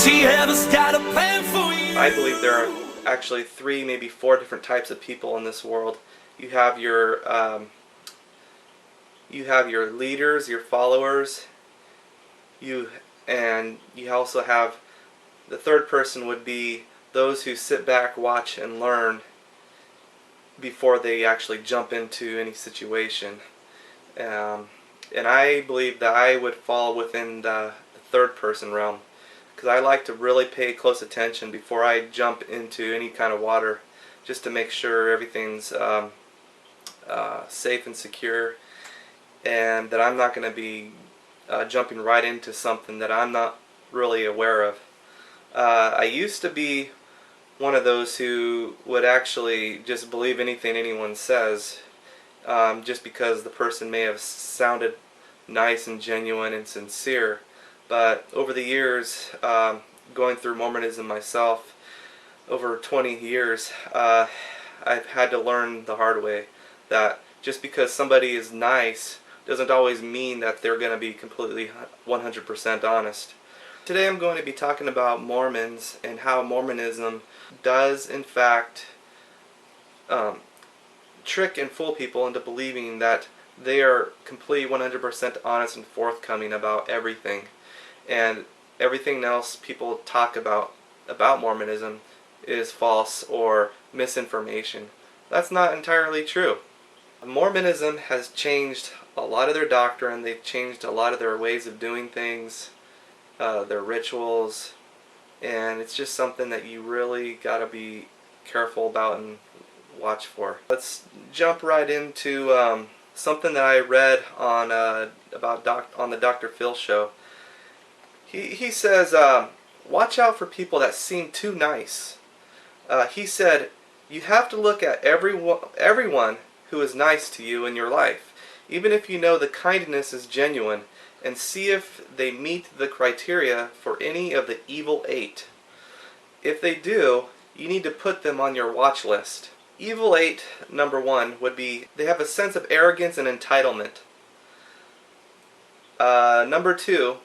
He has got a plan for you. I believe there are actually 3, maybe 4 different types of people in this world. You have your leaders, your followers. You also have the third person would be those who sit back, watch, and learn before they actually jump into any situation. And I believe that I would fall within the third person realm, because I like to really pay close attention before I jump into any kind of water, just to make sure everything's safe and secure, and that I'm not going to be jumping right into something that I'm not really aware of. I used to be one of those who would actually just believe anything anyone says, just because the person may have sounded nice and genuine and sincere. But over the years, going through Mormonism myself, over 20 years, I've had to learn the hard way that just because somebody is nice doesn't always mean that they're going to be completely 100% honest. Today I'm going to be talking about Mormons and how Mormonism does in fact trick and fool people into believing that they are completely 100% honest and forthcoming about everything, and everything else people talk about Mormonism is false or misinformation. That's not entirely true. Mormonism has changed a lot of their doctrine. They've changed a lot of their ways of doing things, their rituals, and it's just something that you really got to be careful about and watch for. Let's jump right into something that I read on on the Dr. Phil show. He says, watch out for people that seem too nice. He said, you have to look at everyone who is nice to you in your life, even if you know the kindness is genuine, and see if they meet the criteria for any of the evil 8. If they do, you need to put them on your watch list. Evil 8, number 1, would be they have a sense of arrogance and entitlement. Number 2,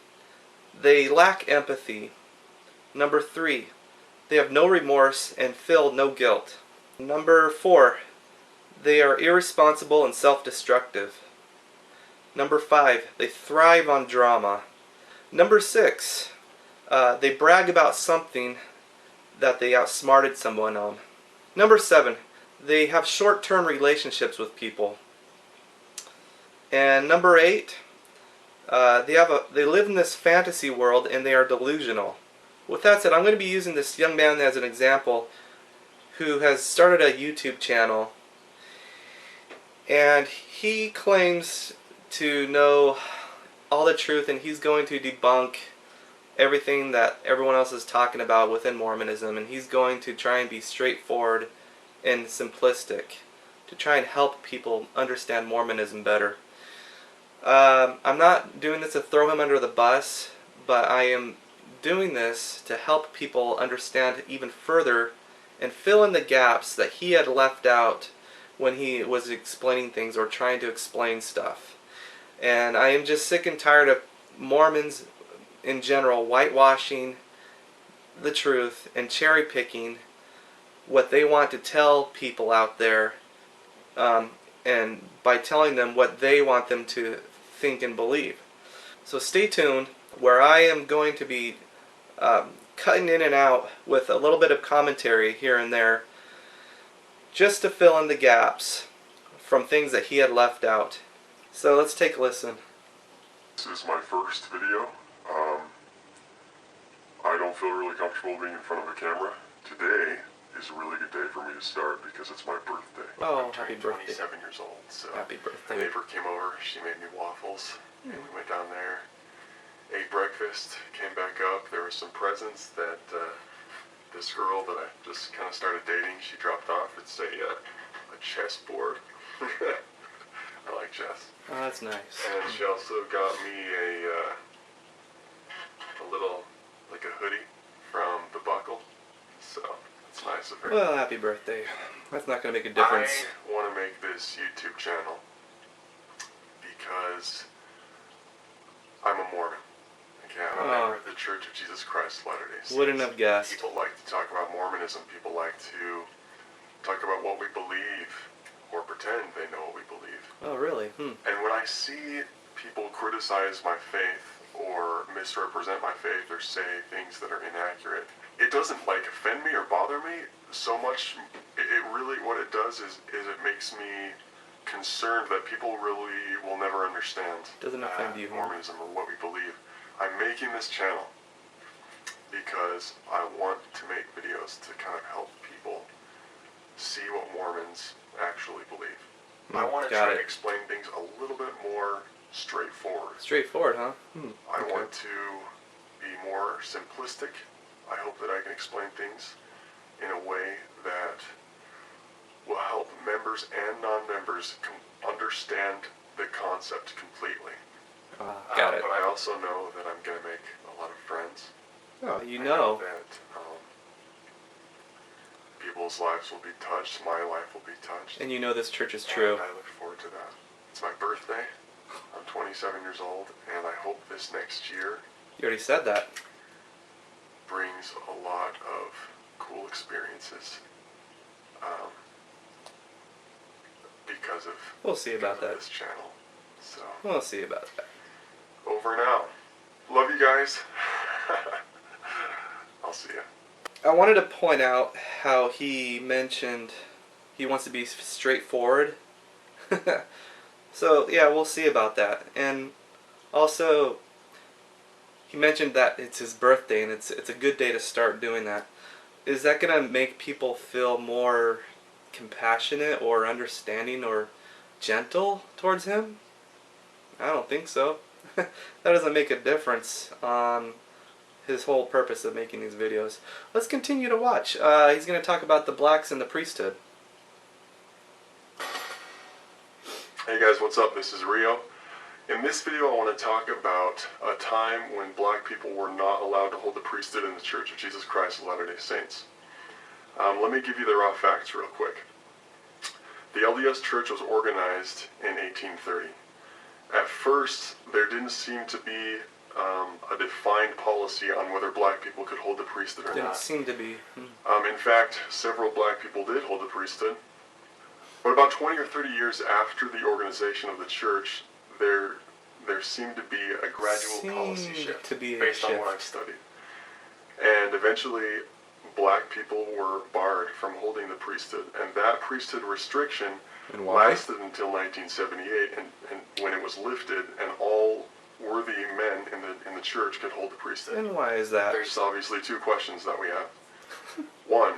they lack empathy. Number 3, they have no remorse and feel no guilt. Number 4, they are irresponsible and self-destructive. Number 5, they thrive on drama. Number 6, they brag about something that they outsmarted someone on. Number 7, they have short-term relationships with people. And number 8, they live in this fantasy world and they are delusional. With that said, I'm going to be using this young man as an example who has started a YouTube channel, and he claims to know all the truth, and he's going to debunk everything that everyone else is talking about within Mormonism, and he's going to try and be straightforward and simplistic to try and help people understand Mormonism better. I'm not doing this to throw him under the bus, but I am doing this to help people understand even further and fill in the gaps that he had left out when he was explaining things or trying to explain stuff. And I am just sick and tired of Mormons in general whitewashing the truth and cherry picking what they want to tell people out there, and by telling them what they want them to think and believe. So stay tuned, where I am going to be cutting in and out with a little bit of commentary here and there, just to fill in the gaps from things that he had left out. So let's take a listen. This is my first video. I don't feel really comfortable being in front of a camera. Today is a really good day for me to start because it's my birthday. Oh, I'm happy turning birthday. 27 years old. So Happy my birthday. neighbor came over, she made me waffles, and we went down there, ate breakfast, came back up. There were some presents that this girl that I just kind of started dating, she dropped off. It's a chessboard. I like chess. Oh, that's nice. And she also got me a little, like a hoodie from the Buckle. So it's nice of her. Well, happy birthday. That's not going to make a difference. I want to make this YouTube channel because I'm a Mormon. Okay, I'm a member of the Church of Jesus Christ of Latter-day Saints. Wouldn't have guessed. People like to talk about Mormonism. People like to talk about what we believe or pretend they know what we believe. Oh, really? And when I see people criticize my faith or misrepresent my faith or say things that are inaccurate, it doesn't like offend me or bother me so much. It really, what it does is it makes me concerned that people really will never understand Doesn't offend you, huh? Mormonism or what we believe. I'm making this channel because I want to make videos to kind of help people see what Mormons actually believe. I want to try to explain things a little bit more straightforward. Straightforward, huh? I want to be more simplistic. I hope that I can explain things in a way that will help members and non-members understand the concept completely. Got it. But I also know that I'm going to make a lot of friends. Oh, you I know. that people's lives will be touched, my life will be touched. And you know this church is true. And I look forward to that. It's my birthday. I'm 27 years old, and I hope this next year You already said that. brings a lot of cool experiences. Because of We'll see about that. this channel. So We'll see about that. over and out. Love you guys. I'll see ya. I wanted to point out how he mentioned he wants to be straightforward. So, yeah, we'll see about that. And also, he mentioned that it's his birthday and it's a good day to start doing that. Is that going to make people feel more compassionate or understanding or gentle towards him? I don't think so. That doesn't make a difference on his whole purpose of making these videos. Let's continue to watch. He's going to talk about the blacks and the priesthood. Hey guys, what's up? This is Rio. In this video I want to talk about a time when black people were not allowed to hold the priesthood in the Church of Jesus Christ of Latter-day Saints. Let me give you the raw facts real quick. The LDS Church was organized in 1830. At first, there didn't seem to be a defined policy on whether black people could hold the priesthood or Didn't not. seem to be. In fact, several black people did hold the priesthood. But about 20 or 30 years after the organization of the church, there seemed to be a gradual policy shift based on what I've studied. And eventually, black people were barred from holding the priesthood. And that priesthood restriction lasted until 1978, and when it was lifted, and all worthy men in the church could hold the priesthood. And why is that? There's obviously two questions that we have. One,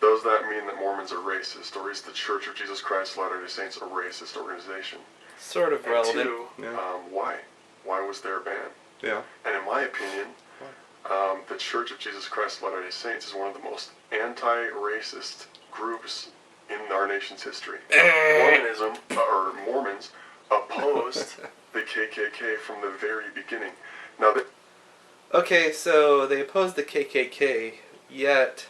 does that mean that Mormons are racist, or is the Church of Jesus Christ of Latter-day Saints a racist organization? Sort of And relevant. two, Yeah. Why? Why was there a ban? Yeah. And in my opinion, the Church of Jesus Christ of Latter-day Saints is one of the most anti-racist groups in our nation's history. Mormons opposed the KKK from the very beginning. Now, Okay, so they opposed the KKK, yet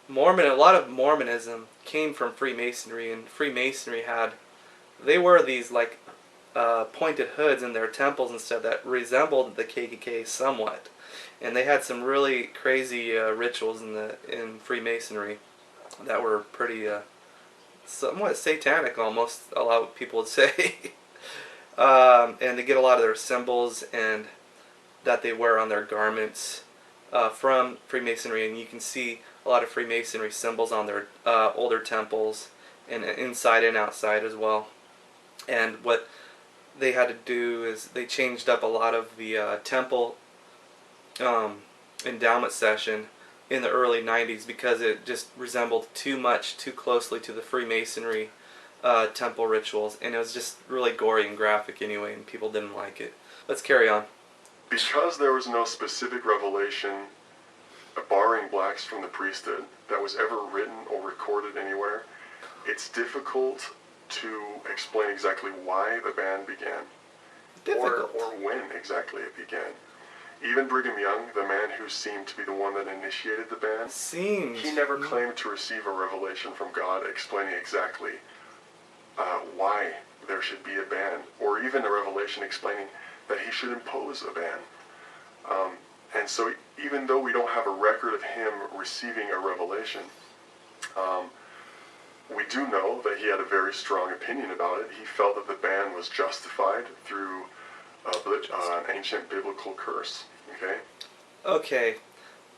a lot of Mormonism came from Freemasonry, and Freemasonry they wore these like pointed hoods in their temples and stuff that resembled the KKK somewhat, and they had some really crazy rituals in Freemasonry that were pretty somewhat satanic, almost a lot of people would say. And they get a lot of their symbols and that they wear on their garments from Freemasonry, and you can see a lot of Freemasonry symbols on their older temples and inside and outside as well. And what they had to do is they changed up a lot of the temple endowment session in the early 90s because it just resembled too closely to the Freemasonry temple rituals, and it was just really gory and graphic anyway, and people didn't like it. Let's carry on. because there was no specific revelation barring blacks from the priesthood that was ever written or recorded anywhere, it's difficult to explain exactly why the ban began. Or when exactly it began. Even Brigham Young, the man who seemed to be the one that initiated the ban, he never claimed to receive a revelation from God explaining exactly why there should be a ban, or even a revelation explaining that he should impose a ban. And so even though we don't have a record of him receiving a revelation, we do know that he had a very strong opinion about it. He felt that the ban was justified through an ancient biblical curse. Okay? Okay,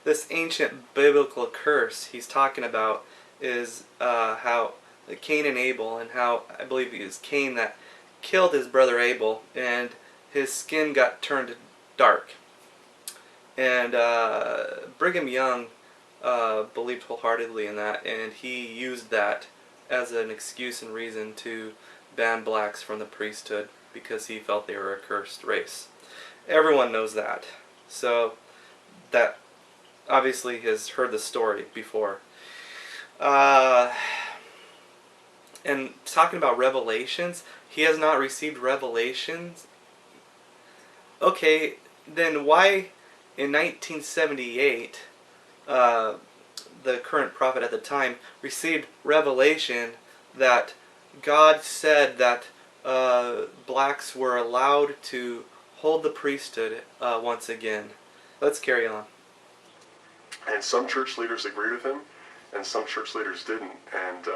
this ancient biblical curse he's talking about is how Cain and Abel, and how I believe it was Cain that killed his brother Abel, and his skin got turned dark. And Brigham Young believed wholeheartedly in that, and he used that as an excuse and reason to ban blacks from the priesthood because he felt they were a cursed race. Everyone knows that. So that obviously has heard the story before. And talking about revelations, he has not received revelations. Okay, then why in 1978 the current prophet at the time received revelation that God said that blacks were allowed to hold the priesthood once again? Let's carry on. And some church leaders agreed with him, and some church leaders didn't. And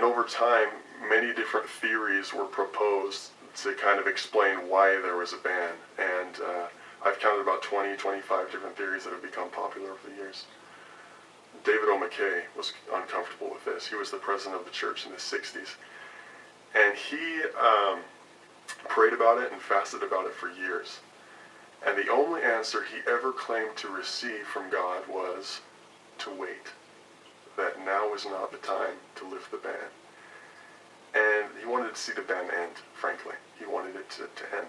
over time, many different theories were proposed to kind of explain why there was a ban. And I've counted about 20, 25 different theories that have become popular over the years. David O. McKay was uncomfortable with this. He was the president of the church in the 60s. And he prayed about it and fasted about it for years. And the only answer he ever claimed to receive from God was to wait. That now was not the time to lift the ban. And he wanted to see the ban end, frankly. He wanted it to end.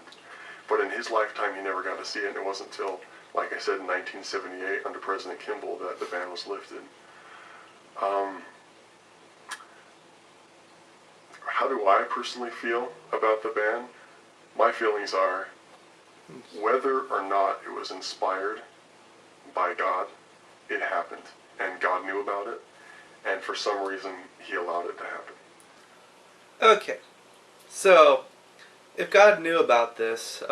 But in his lifetime, he never got to see it, and it wasn't until, like I said, in 1978, under President Kimball, that the ban was lifted. How do I personally feel about the ban? My feelings are, whether or not it was inspired by God, it happened, and God knew about it, and for some reason, he allowed it to happen. Okay, so if God knew about this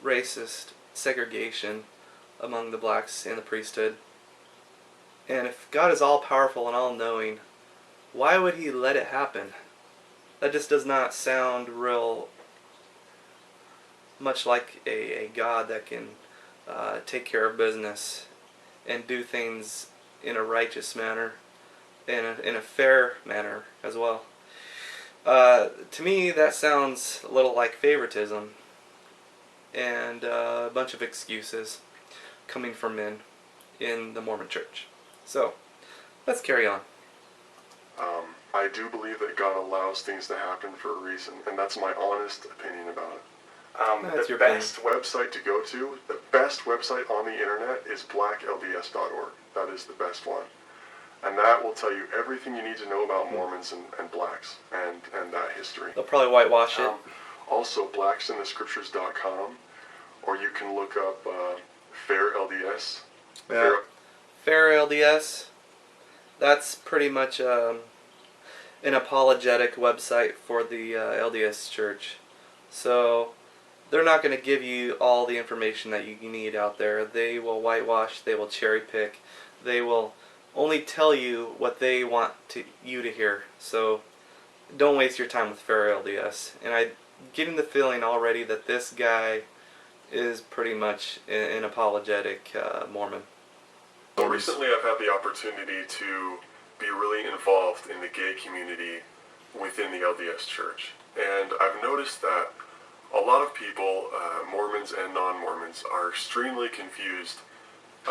racist segregation among the blacks in the priesthood, and if God is all-powerful and all-knowing, why would he let it happen? That just does not sound real much like a God that can take care of business and do things in a righteous manner, in a fair manner as well. To me, that sounds a little like favoritism and a bunch of excuses coming from men in the Mormon church. So, let's carry on. I do believe that God allows things to happen for a reason, and that's my honest opinion about it. The best website to go to, the best website on the internet is blacklds.org. That is the best one. And that will tell you everything you need to know about Mormons and blacks and that history. They'll probably whitewash it. Also, blacksinthescriptures.com, or you can look up Fair LDS. Yeah. Fair LDS. That's pretty much an apologetic website for the LDS church. So they're not going to give you all the information that you need out there. They will whitewash, they will cherry pick, they will only tell you what they want you to hear. So don't waste your time with Fair LDS. And I'm getting the feeling already that this guy is pretty much an apologetic Mormon. So recently I've had the opportunity to be really involved in the gay community within the LDS Church. And I've noticed that a lot of people, Mormons and non-Mormons, are extremely confused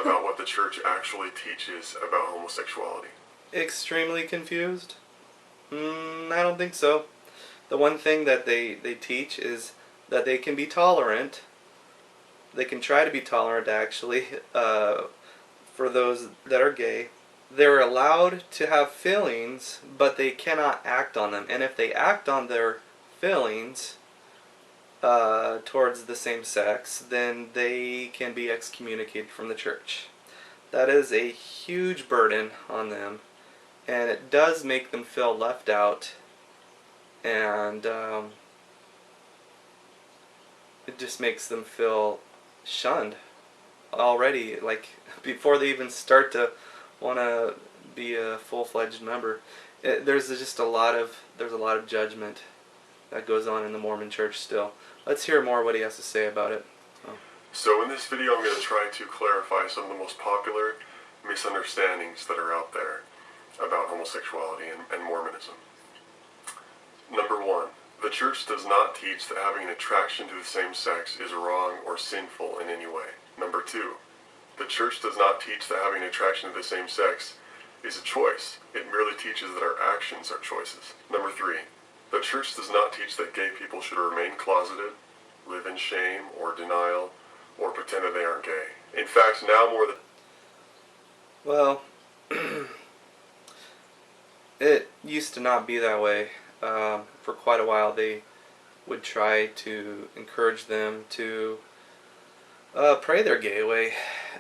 about what the church actually teaches about homosexuality. Extremely confused? I don't think so. The one thing that they teach is that they can be tolerant. They can try to be tolerant, actually, for those that are gay. They're allowed to have feelings, but they cannot act on them. And if they act on their feelings towards the same sex, then they can be excommunicated from the church. That is a huge burden on them, and it does make them feel left out, and it just makes them feel shunned already, like before they even start to want to be a full-fledged member. There's a lot of judgment that goes on in the Mormon Church still. Let's hear more what he has to say about it. So in this video, I'm going to try to clarify some of the most popular misunderstandings that are out there about homosexuality and Mormonism. Number one, the church does not teach that having an attraction to the same sex is wrong or sinful in any way. Number two, the church does not teach that having an attraction to the same sex is a choice. It merely teaches that our actions are choices. Number three, the church does not teach that gay people should remain closeted, live in shame or denial, or pretend that they aren't gay. In fact, now more than... Well, it used to not be that way. For quite a while, they would try to encourage them to pray their gay away.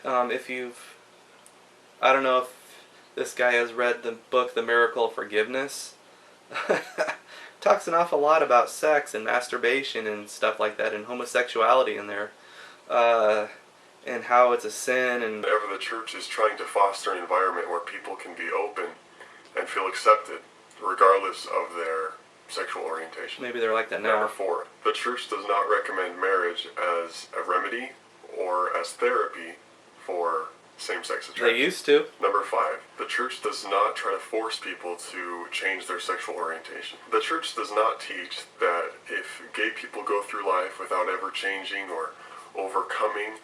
I don't know if this guy has read the book The Miracle of Forgiveness. Talks an awful lot about sex and masturbation and stuff like that, and homosexuality in there, and how it's a sin. And whenever the church is trying to foster an environment where people can be open and feel accepted, regardless of their sexual orientation. Maybe they're like that now. Number four, the church does not recommend marriage as a remedy or as therapy for same-sex attraction. They used to. Number five, the church does not try to force people to change their sexual orientation. The church does not teach that if gay people go through life without ever changing or overcoming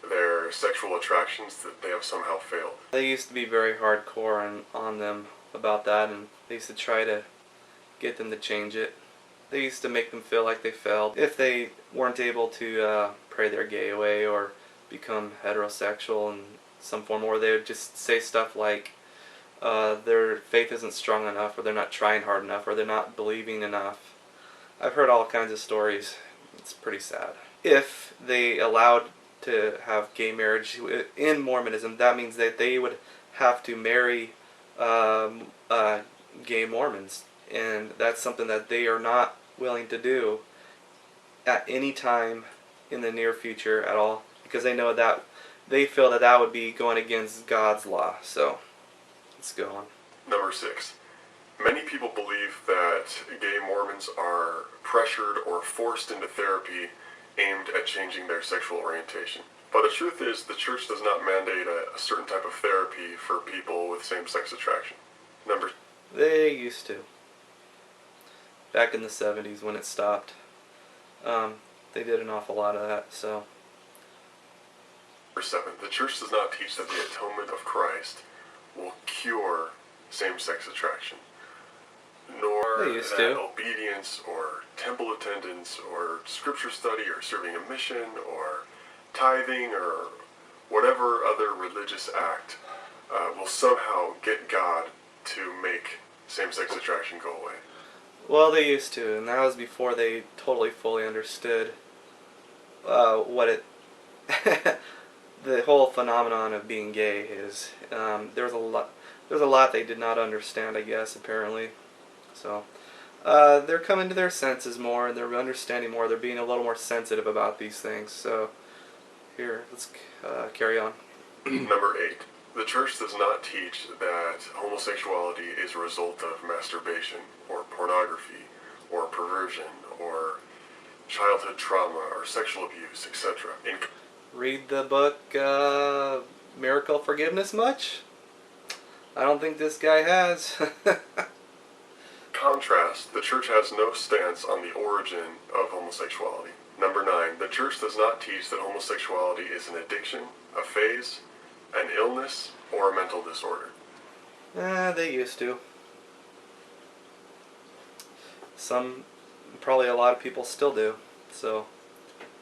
their sexual attractions, that they have somehow failed. They used to be very hardcore on them about that, and they used to try to get them to change it. They used to make them feel like they failed if they weren't able to pray their gay away or become heterosexual in some form, or they would just say stuff like their faith isn't strong enough, or they're not trying hard enough, or they're not believing enough. I've heard all kinds of stories. It's pretty sad. If they allowed to have gay marriage in Mormonism, that means that they would have to marry gay Mormons, and that's something that they are not willing to do at any time in the near future at all, because they know that they feel that that would be going against God's law. So let's go on. Number six, many people believe that gay Mormons are pressured or forced into therapy aimed at changing their sexual orientation. But the truth is, the church does not mandate a certain type of therapy for people with same-sex attraction. They used to. Back in the 70s when it stopped. They did an awful lot of that, so. Number seven, the church does not teach that the atonement of Christ will cure same-sex attraction, nor They used that to. obedience or temple attendance or scripture study or serving a mission or tithing or whatever other religious act will somehow get God to make same-sex attraction go away. Well, they used to, and that was before they totally fully understood what it, the whole phenomenon of being gay is. There's a lot they did not understand, I guess, apparently. So they're coming to their senses more, and they're understanding more. They're being a little more sensitive about these things. So here, let's carry on. Number eight, the church does not teach that homosexuality is a result of masturbation or pornography or perversion or childhood trauma or sexual abuse, etc. In Read the book Miracle of Forgiveness much? I don't think this guy has. contrast, the church has no stance on the origin of homosexuality. Number nine, the church does not teach that homosexuality is an addiction, a phase, an illness, or a mental disorder. They used to. Probably a lot of people still do. So,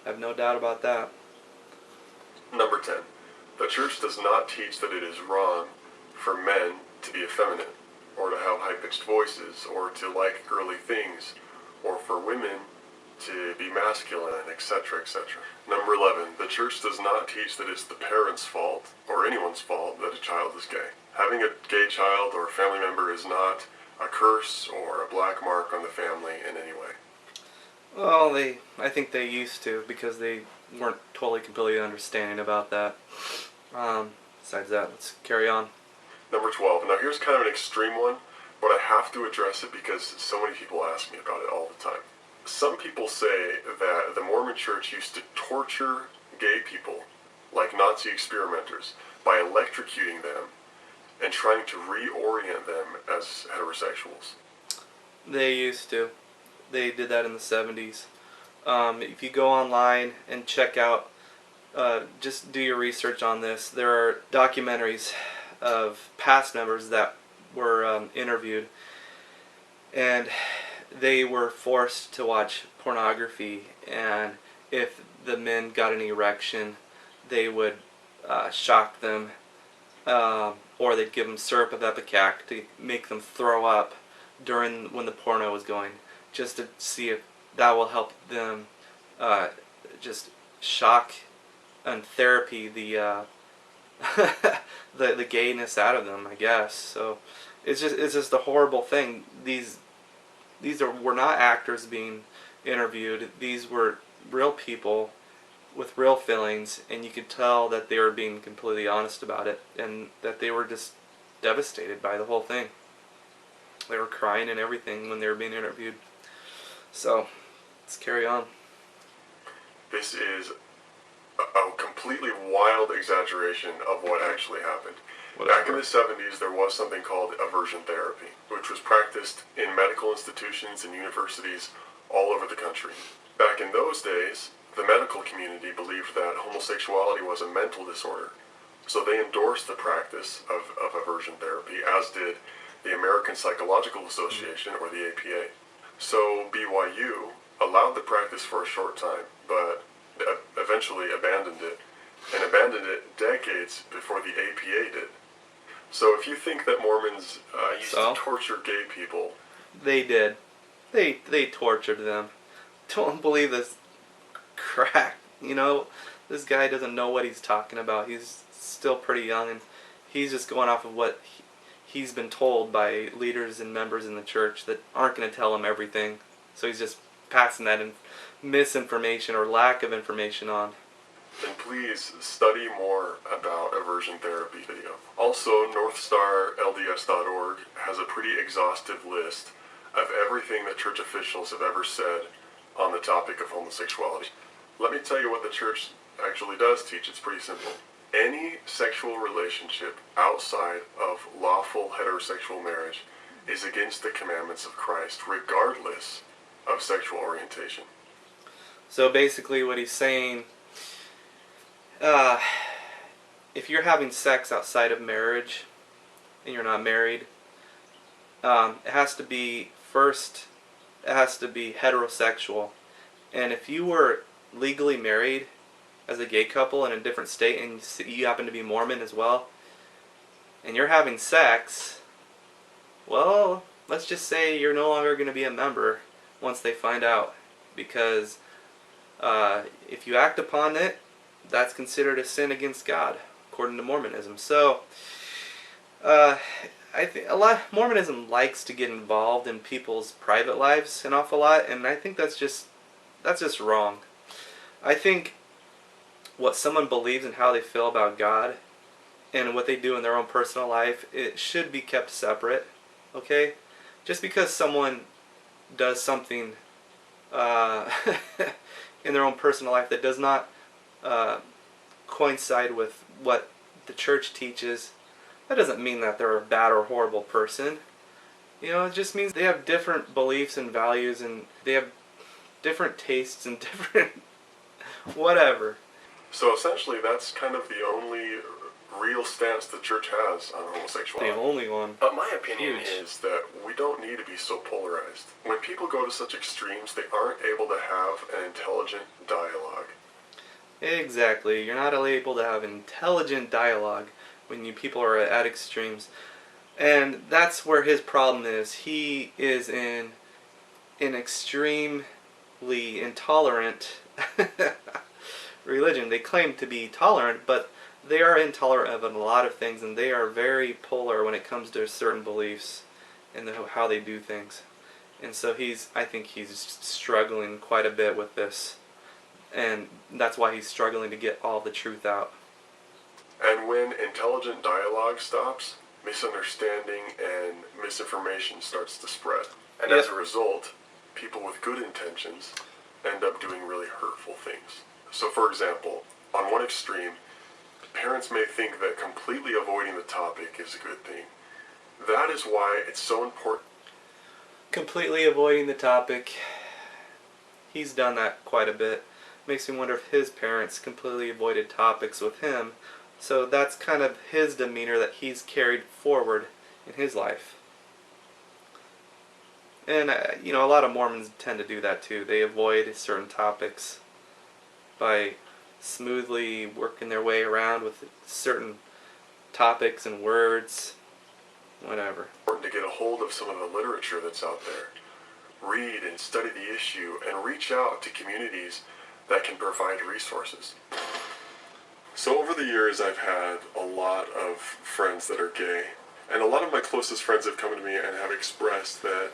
I have no doubt about that. Number 10, the church does not teach that it is wrong for men to be effeminate, or to have high-pitched voices, or to like girly things, or for women to be masculine, etc., etc. Number 11, the church does not teach that it's the parents' fault, or anyone's fault, that a child is gay. Having a gay child or family member is not a curse or a black mark on the family in any way. Well, I think they used to, because they weren't totally, completely understanding about that. Besides that, let's carry on. Number 12. Now here's kind of an extreme one, but I have to address it because so many people ask me about it all the time. Some people say that the Mormon Church used to torture gay people, like Nazi experimenters, by electrocuting them and trying to reorient them as heterosexuals. They used to. They did that in the 70s. If you go online and check out, just do your research on this, there are documentaries of past members that were interviewed, and they were forced to watch pornography, and if the men got an erection, they would shock them, or they'd give them syrup of ipecac to make them throw up when the porno was going, just to see if that will help them just shock and therapy the the gayness out of them, I guess. So it's just a horrible thing. These were not actors being interviewed. These were real people with real feelings, and you could tell that they were being completely honest about it, and that they were just devastated by the whole thing. They were crying and everything when they were being interviewed. So let's carry on. This is a completely wild exaggeration of what actually happened. Back in the 70s, there was something called aversion therapy, which was practiced in medical institutions and universities all over the country. Back in those days, the medical community believed that homosexuality was a mental disorder, so they endorsed the practice of aversion therapy, as did the American Psychological Association, or the APA. So BYU allowed the practice for a short time, but eventually abandoned it decades before the APA did. So if you think that Mormons used to torture gay people... They did. They tortured them. Don't believe this crap. You know, this guy doesn't know what he's talking about. He's still pretty young, and he's just going off of what he's been told by leaders and members in the church that aren't going to tell him everything. So he's just passing that misinformation or lack of information on. Then please study more about aversion therapy video. Also, NorthstarLDS.org has a pretty exhaustive list of everything that church officials have ever said on the topic of homosexuality. Let me tell you what the church actually does teach. It's pretty simple. Any sexual relationship outside of lawful heterosexual marriage is against the commandments of Christ, regardless of sexual orientation. So basically what he's saying, if you're having sex outside of marriage and you're not married, it has to be heterosexual. And if you were legally married as a gay couple in a different state, and you happen to be Mormon as well, and you're having sex, well, let's just say you're no longer going to be a member once they find out, because if you act upon it, that's considered a sin against God, according to Mormonism. So, I think Mormonism likes to get involved in people's private lives an awful lot, and I think that's just wrong. I think what someone believes and how they feel about God and what they do in their own personal life, it should be kept separate, okay? Just because someone does something in their own personal life that does not coincide with what the church teaches, that doesn't mean that they're a bad or horrible person. You know, it just means they have different beliefs and values, and they have different tastes and different whatever. So essentially that's kind of the only real stance the church has on homosexuality. The only one. But my opinion is that we don't need to be so polarized. When people go to such extremes, they aren't able to have an intelligent dialogue. Exactly. You're not able to have intelligent dialogue when people are at extremes. And that's where his problem is. He is in an extremely intolerant religion. They claim to be tolerant, but they are intolerant of a lot of things, and they are very polar when it comes to certain beliefs and how they do things. And so I think he's struggling quite a bit with this and that's why he's struggling to get all the truth out. And when intelligent dialogue stops, misunderstanding and misinformation starts to spread. And as a result, people with good intentions end up doing really hurtful things. So for example, on one extreme, parents may think that completely avoiding the topic is a good thing. That is why it's so important. Completely avoiding the topic. He's done that quite a bit. Makes me wonder if his parents completely avoided topics with him. So that's kind of his demeanor that he's carried forward in his life. And, a lot of Mormons tend to do that too. They avoid certain topics by smoothly working their way around with certain topics and words, whatever. Important to get a hold of some of the literature that's out there. Read and study the issue and reach out to communities that can provide resources. So over the years I've had a lot of friends that are gay, and a lot of my closest friends have come to me and have expressed that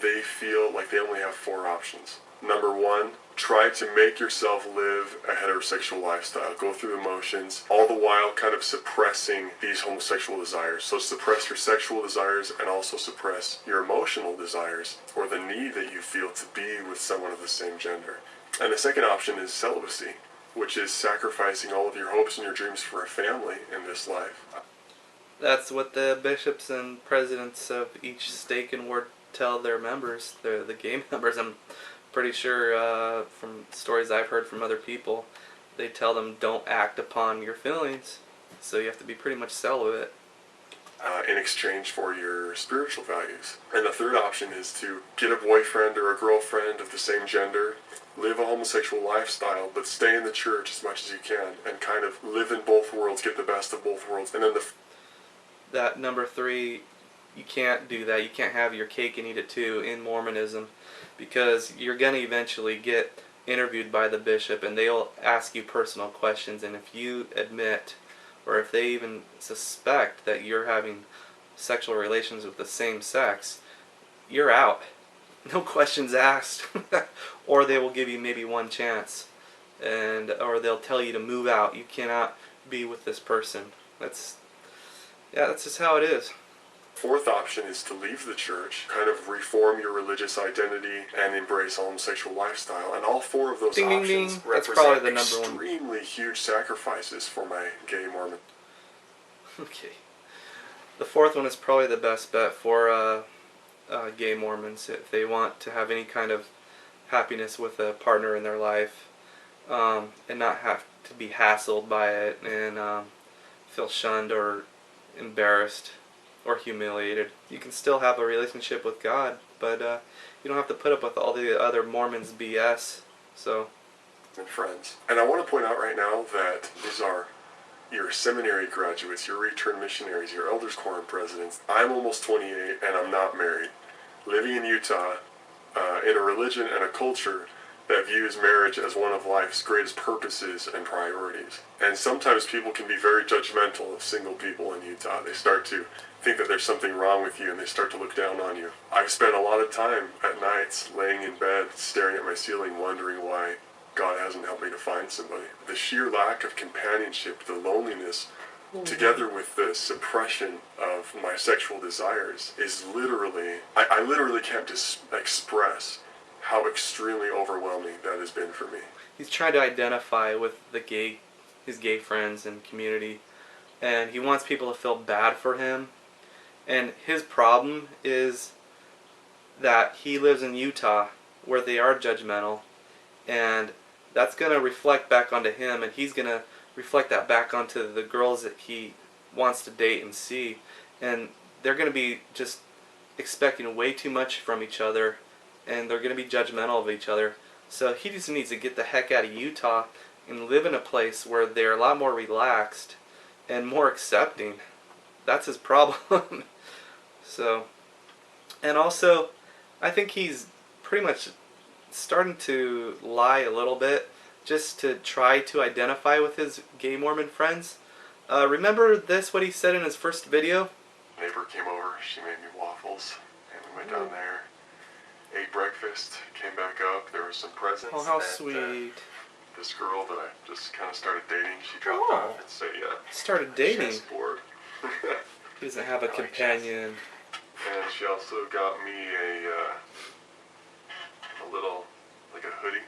they feel like they only have 4 options. Number 1, try to make yourself live a heterosexual lifestyle, go through the motions, all the while kind of suppressing these homosexual desires. So suppress your sexual desires and also suppress your emotional desires or the need that you feel to be with someone of the same gender. And the second option is celibacy, which is sacrificing all of your hopes and your dreams for a family in this life. That's what the bishops and presidents of each stake and ward tell their members, the gay members. I'm pretty sure from stories I've heard from other people, they tell them don't act upon your feelings, so you have to be pretty much celibate. In exchange for your spiritual values. And the third option is to get a boyfriend or a girlfriend of the same gender, live a homosexual lifestyle, but stay in the church as much as you can, and kind of live in both worlds, get the best of both worlds. And then that number 3, you can't do that. You can't have your cake and eat it too in Mormonism, because you're going to eventually get interviewed by the bishop and they'll ask you personal questions, and if you admit or if they even suspect that you're having sexual relations with the same sex, you're out. No questions asked. Or they will give you maybe one chance, or they'll tell you to move out. You cannot be with this person. That's just how it is. Fourth option is to leave the church, kind of reform your religious identity, and embrace a homosexual lifestyle. And all 4 of those Ding, ding, options ding. That's probably the represent number one. extremely huge sacrifices for my gay Mormon. Okay. The 4th one is probably the best bet for gay Mormons if they want to have any kind of happiness with a partner in their life, and not have to be hassled by it and feel shunned or embarrassed or humiliated. You can still have a relationship with God, but you don't have to put up with all the other Mormons' BS. So, And friends. And I want to point out right now that these are your seminary graduates, your return missionaries, your elders quorum presidents. I'm almost 28 and I'm not married. Living in Utah, in a religion and a culture that views marriage as one of life's greatest purposes and priorities. And sometimes people can be very judgmental of single people in Utah. They start to think that there's something wrong with you and they start to look down on you. I've spent a lot of time at nights laying in bed staring at my ceiling wondering why God hasn't helped me to find somebody. The sheer lack of companionship, the loneliness, together with the suppression of my sexual desires is literally, I literally can't express how extremely overwhelming that has been for me. he's trying to identify with his gay friends and community, and he wants people to feel bad for him. And his problem is that he lives in Utah where they are judgmental, and that's going to reflect back onto him, and he's going to reflect that back onto the girls that he wants to date and see, and they're going to be just expecting way too much from each other, and they're going to be judgmental of each other. So he just needs to get the heck out of Utah and live in a place where they're a lot more relaxed and more accepting. That's his problem. So, and also, I think he's pretty much starting to lie a little bit just to try to identify with his gay Mormon friends. Remember what he said in his first video? Neighbor came over, she made me waffles, and we went down there, ate breakfast, came back up, there was some presents. Oh, how and, sweet. this girl that I just kind of started dating, she dropped Oh. off. It's a Started dating. chessboard. He doesn't have a companion. And she also got me a little, like a hoodie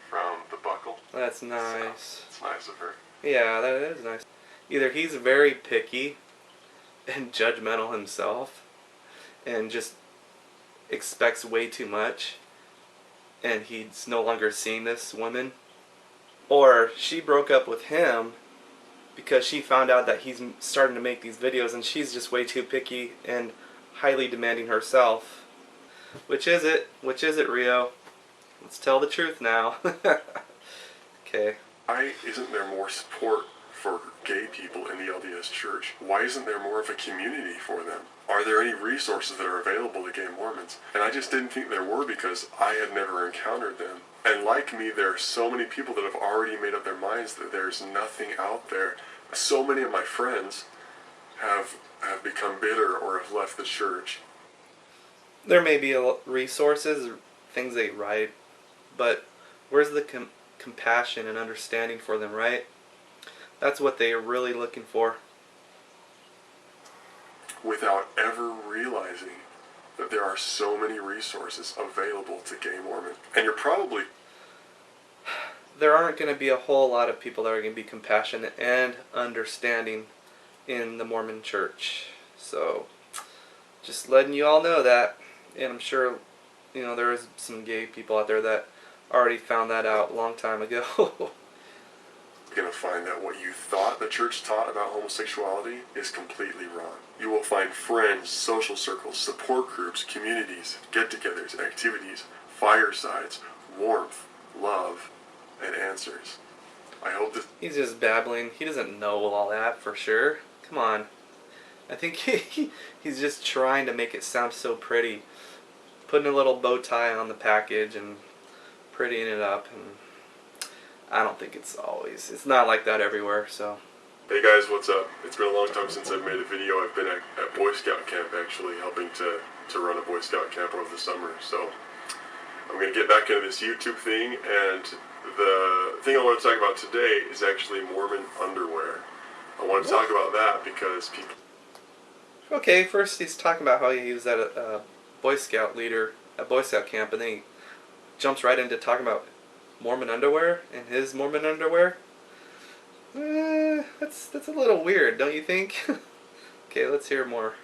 from the Buckle. That's nice. So, it's nice of her. Yeah, that is nice. Either he's very picky and judgmental himself and just expects way too much and he's no longer seeing this woman, or she broke up with him because she found out that he's starting to make these videos and she's just way too picky and highly demanding herself. Which is it? Which is it, Rio? Let's tell the truth now. Okay. Why isn't there more support for gay people in the LDS Church? Why isn't there more of a community for them? Are there any resources that are available to gay Mormons? And I just didn't think there were because I had never encountered them. And like me, there are so many people that have already made up their minds that there's nothing out there. So many of my friends have become bitter or have left the church. There may be resources, things they write, but where's the compassion and understanding for them, right? That's what they are really looking for. Without ever realizing that there are so many resources available to gay Mormons. And you're probably... There aren't going to be a whole lot of people that are going to be compassionate and understanding in the Mormon church. So, just letting you all know that. And I'm sure, there is some gay people out there that already found that out a long time ago. You're going to find that what you thought the church taught about homosexuality is completely wrong. You will find friends, social circles, support groups, communities, get-togethers, activities, firesides, warmth, love, and answers. I hope this... He's just babbling. He doesn't know all that for sure. Come on. I think he's just trying to make it sound so pretty. Putting a little bow tie on the package and prettying it up. And I don't think it's not like that everywhere, so. Hey guys, what's up? It's been a long time since I've made a video. I've been at Boy Scout camp actually, helping to run a Boy Scout camp over the summer. So I'm going to get back into this YouTube thing, and the thing I want to talk about today is actually Mormon underwear. I want to talk about that because people... Okay, first he's talking about how he was at a Boy Scout leader at Boy Scout camp, and then he jumps right into talking about Mormon underwear and his Mormon underwear. That's a little weird, don't you think? Okay, let's hear more.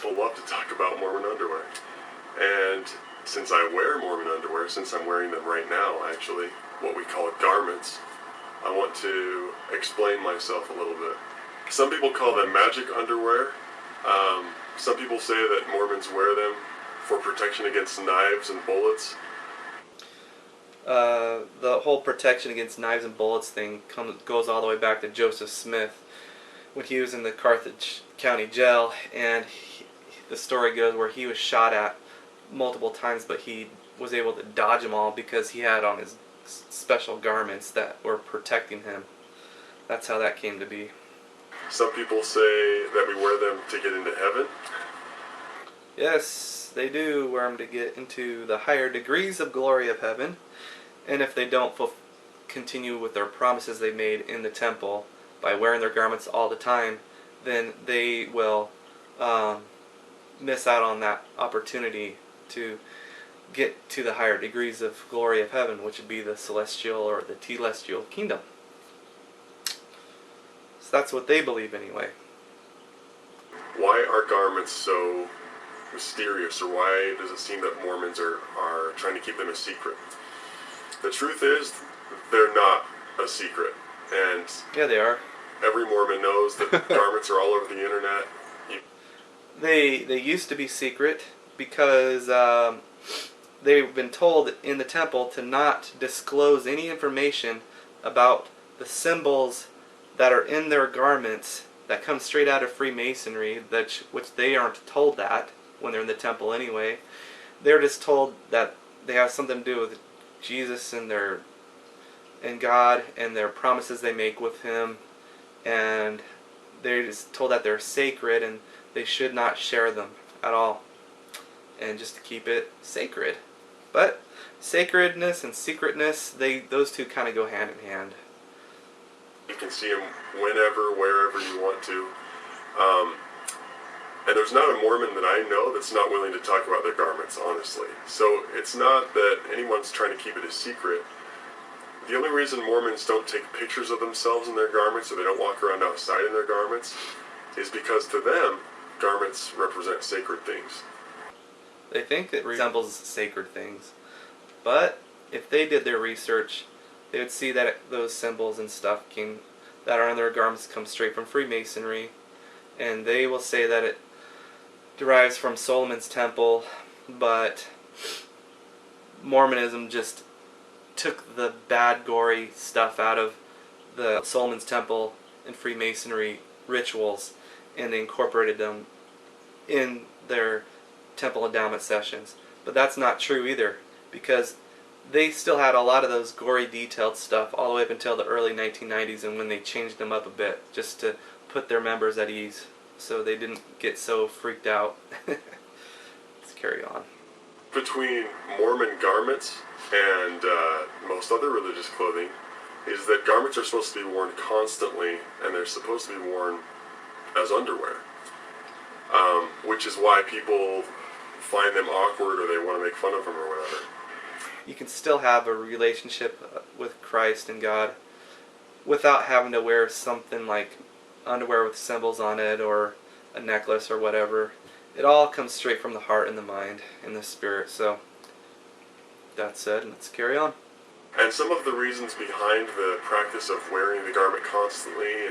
People love to talk about Mormon underwear. And since I wear Mormon underwear, since I'm wearing them right now, actually, what we call garments, I want to explain myself a little bit. Some people call them magic underwear. Some people say that Mormons wear them for protection against knives and bullets. The whole protection against knives and bullets thing goes all the way back to Joseph Smith when he was in the Carthage County Jail, and the story goes where he was shot at multiple times, but he was able to dodge them all because he had on his special garments that were protecting him. That's how that came to be. Some people say that we wear them to get into heaven. Yes, they do wear them to get into the higher degrees of glory of heaven. And if they don't continue with their promises they made in the temple by wearing their garments all the time, then they will miss out on that opportunity to get to the higher degrees of glory of heaven, which would be the celestial or the telestial kingdom. So that's what they believe anyway. Why are garments so mysterious, or why does it seem that Mormons are trying to keep them a secret? The truth is, they're not a secret, and yeah, they are. Every Mormon knows that garments are all over the internet. They used to be secret because they've been told in the temple to not disclose any information about the symbols that are in their garments that come straight out of Freemasonry, which they aren't told that when they're in the temple anyway. They're just told that they have something to do with Jesus and God and their promises they make with Him, and they're just told that they're sacred and they should not share them at all, and just to keep it sacred. But sacredness and secretness, those two kind of go hand in hand. You can see them whenever, wherever you want to. And there's not a Mormon that I know that's not willing to talk about their garments, honestly. So it's not that anyone's trying to keep it a secret. The only reason Mormons don't take pictures of themselves in their garments, or they don't walk around outside in their garments, is because to them, garments represent sacred things. They think it resembles sacred things. But if they did their research, they would see that those symbols and stuff that are on their garments come straight from Freemasonry. And they will say that it derives from Solomon's temple, but Mormonism just took the bad, gory stuff out of the Solomon's temple and Freemasonry rituals, and they incorporated them in their temple endowment sessions. But that's not true either, because they still had a lot of those gory, detailed stuff all the way up until the early 1990s, and when they changed them up a bit just to put their members at ease so they didn't get so freaked out. Let's carry on. Between Mormon garments and most other religious clothing is that garments are supposed to be worn constantly, and they're supposed to be worn as underwear, which is why people find them awkward or they want to make fun of them or whatever. You can still have a relationship with Christ and God without having to wear something like underwear with symbols on it or a necklace or whatever. It all comes straight from the heart and the mind and the spirit. So, that said, let's carry on. And some of the reasons behind the practice of wearing the garment constantly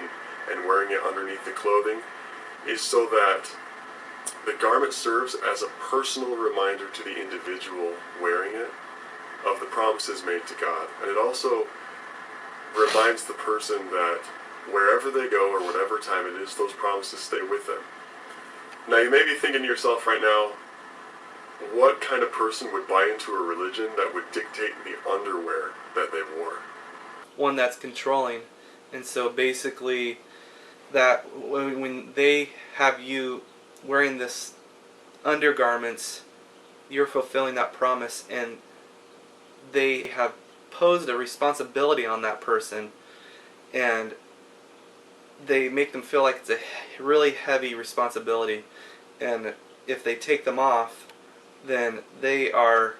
and wearing it underneath the clothing is so that the garment serves as a personal reminder to the individual wearing it of the promises made to God. And it also reminds the person that wherever they go or whatever time it is, those promises stay with them. Now you may be thinking to yourself right now, what kind of person would buy into a religion that would dictate the underwear that they wore? One that's controlling. And so basically, that when they have you wearing this undergarments, you're fulfilling that promise, and they have posed a responsibility on that person, and they make them feel like it's a really heavy responsibility, and if they take them off, then they are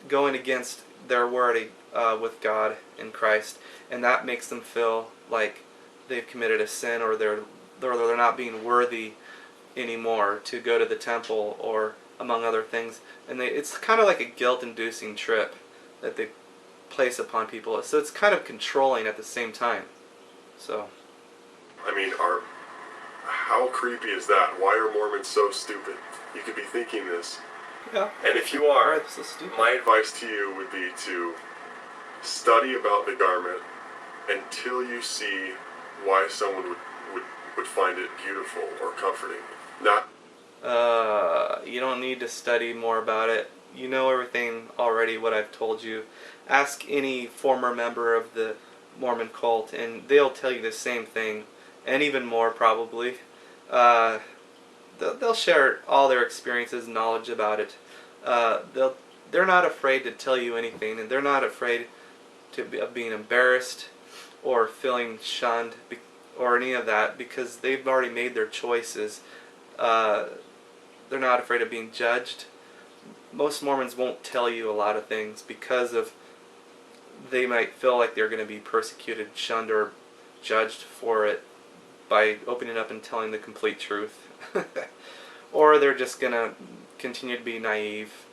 going against their word with God and Christ, and that makes them feel like they've committed a sin, or they're not being worthy anymore to go to the temple, or among other things. And it's kind of like a guilt-inducing trip that they place upon people. So it's kind of controlling at the same time. So, I mean, how creepy is that? Why are Mormons so stupid? You could be thinking this. yeah. And if you are, This is stupid. my advice to you would be to study about the garment until you see why someone would find it beautiful or comforting. Not You don't need to study more about it. You know everything already, what I've told you. Ask any former member of the Mormon cult, and they'll tell you the same thing, and even more probably. They'll share all their experiences and knowledge about it. They're not afraid to tell you anything, and they're not afraid of being embarrassed or feeling shunned or any of that, because they've already made their choices. They're not afraid of being judged. Most Mormons won't tell you a lot of things because they might feel like they're going to be persecuted, shunned, or judged for it by opening up and telling the complete truth. Or they're just going to continue to be naive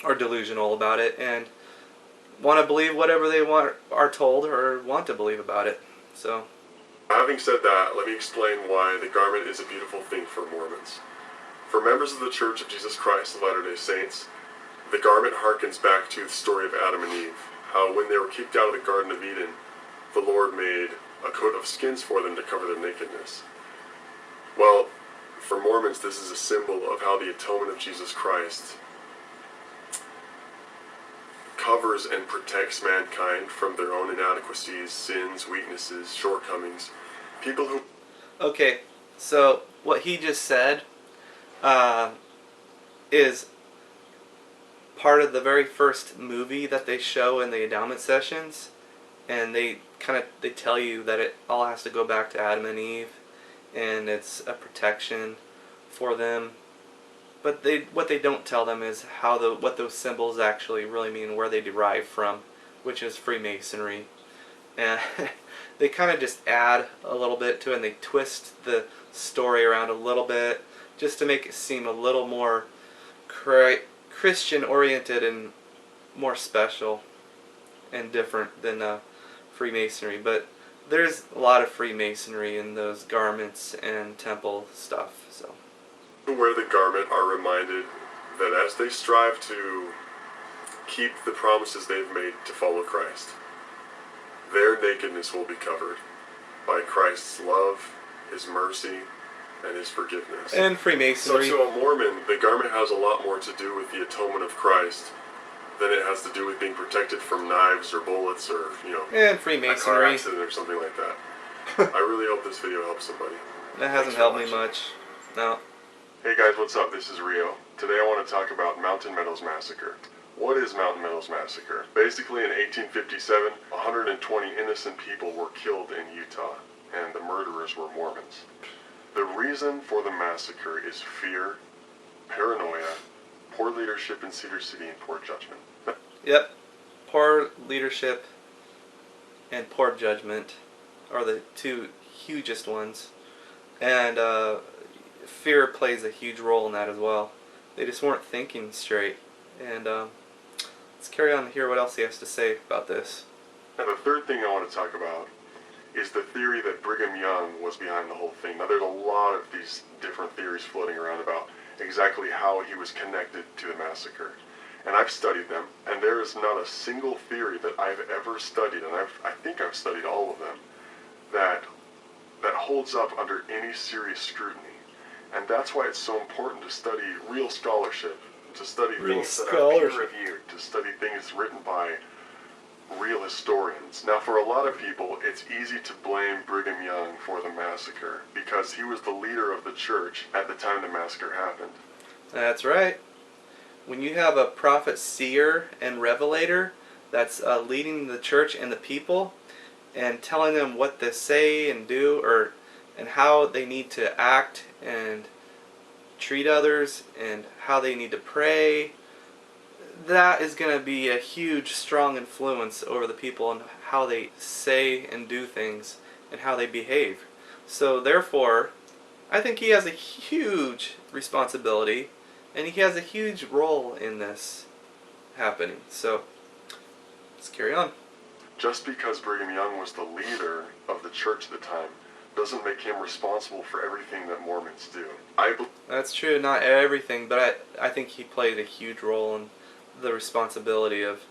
or delusional about it and want to believe whatever they are told or want to believe about it. So, having said that, let me explain why the garment is a beautiful thing for Mormons. For members of the Church of Jesus Christ of Latter-day Saints, the garment harkens back to the story of Adam and Eve, how when they were kicked out of the Garden of Eden, the Lord made a coat of skins for them to cover their nakedness. Well, for Mormons, this is a symbol of how the atonement of Jesus Christ covers and protects mankind from their own inadequacies, sins, weaknesses, shortcomings. People who... okay, so what he just said is part of the very first movie that they show in the endowment sessions, and they tell you that it all has to go back to Adam and Eve, and it's a protection for them. But what they don't tell them is what those symbols actually really mean, where they derive from, which is Freemasonry. And they kind of just add a little bit to it, and they twist the story around a little bit just to make it seem a little more Christian oriented and more special and different than Freemasonry. But there's a lot of Freemasonry in those garments and temple stuff. So Who wear the garment are reminded that as they strive to keep the promises they've made to follow Christ, their nakedness will be covered by Christ's love, His mercy, and His forgiveness. and Freemasonry. So to a Mormon, the garment has a lot more to do with the atonement of Christ than it has to do with being protected from knives or bullets or, and a car Freemasonry. accident or something like that. I really hope this video helps somebody. That hasn't helped me much. No. Hey guys, what's up? This is Rio. Today I want to talk about Mountain Meadows Massacre. What is Mountain Meadows Massacre? Basically in 1857, 120 innocent people were killed in Utah, and the murderers were Mormons. The reason for the massacre is fear, paranoia, poor leadership in Cedar City, and poor judgment. Yep. Poor leadership and poor judgment are the two hugest ones. And fear plays a huge role in that as well. They just weren't thinking straight. And let's carry on and hear what else he has to say about this. And the third thing I want to talk about is the theory that Brigham Young was behind the whole thing. Now there's a lot of these different theories floating around about exactly how he was connected to the massacre. And I've studied them, and there is not a single theory that I've ever studied, and I think I've studied all of them, that holds up under any serious scrutiny. And that's why it's so important to study real scholarship, to study things that are peer-reviewed, to study things written by real historians. Now, for a lot of people, it's easy to blame Brigham Young for the massacre because he was the leader of the church at the time the massacre happened. That's right. When you have a prophet, seer, and revelator that's leading the church and the people and telling them what to say and do, and how they need to act and treat others and how they need to pray, that is going to be a huge, strong influence over the people and how they say and do things and how they behave. So therefore, I think he has a huge responsibility and he has a huge role in this happening. So let's carry on. Just because Brigham Young was the leader of the church at the time doesn't make him responsible for everything that Mormons do. That's true, not everything, but I think he played a huge role in the responsibility of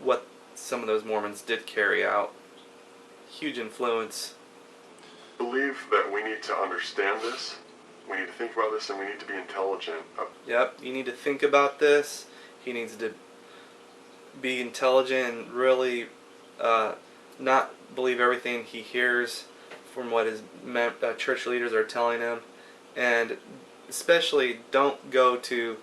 what some of those Mormons did carry out. Huge influence. I believe that we need to understand this, we need to think about this, and we need to be intelligent. Yep, you need to think about this. He needs to be intelligent and really not believe everything he hears from what his church leaders are telling him, and especially don't go to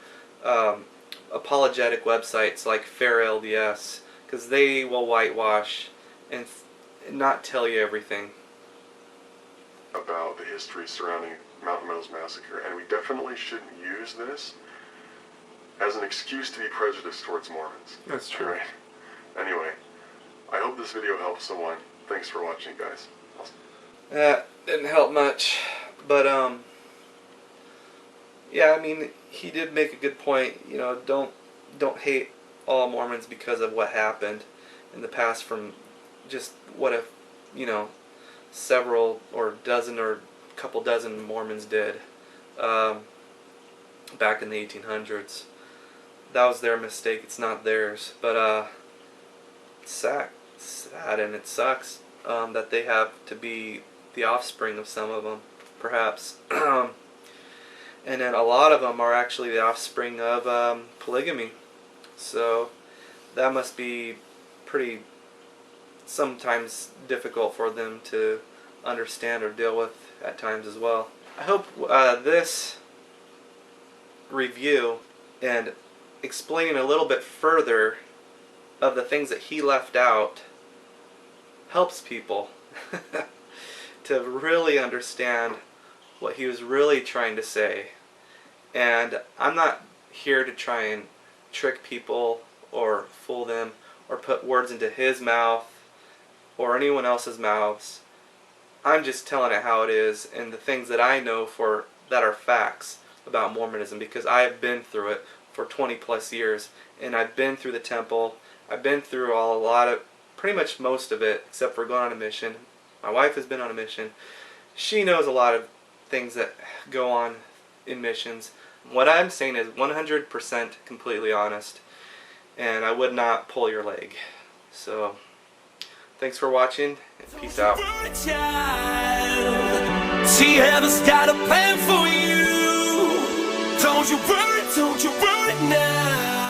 apologetic websites like Fair LDS, because they will whitewash and not tell you everything About the history surrounding Mountain Meadows Massacre, and we definitely shouldn't use this as an excuse to be prejudiced towards Mormons. That's true. Right. Anyway, I hope this video helps someone. Thanks for watching, guys. That didn't help much, but yeah, I mean, he did make a good point. Don't hate all Mormons because of what happened in the past from just what if, several or dozen or couple dozen Mormons did back in the 1800s. That was their mistake. It's not theirs. But it's sad, and it sucks that they have to be the offspring of some of them, perhaps. And then a lot of them are actually the offspring of polygamy. So that must be pretty sometimes difficult for them to understand or deal with at times as well. I hope this review and explaining a little bit further of the things that he left out helps people to really understand what he was really trying to say. And I'm not here to try and trick people or fool them or put words into his mouth or anyone else's mouths. I'm just telling it how it is and the things that I know for that are facts about Mormonism, because I've been through it for 20 plus years, and I've been through the temple. I've been through a lot of, pretty much most of it, except for going on a mission. My wife has been on a mission. She knows a lot of things that go on in missions. What I'm saying is 100% completely honest, and I would not pull your leg. So, thanks for watching, and peace out. See, heaven's got a plan for you. Don't you worry now.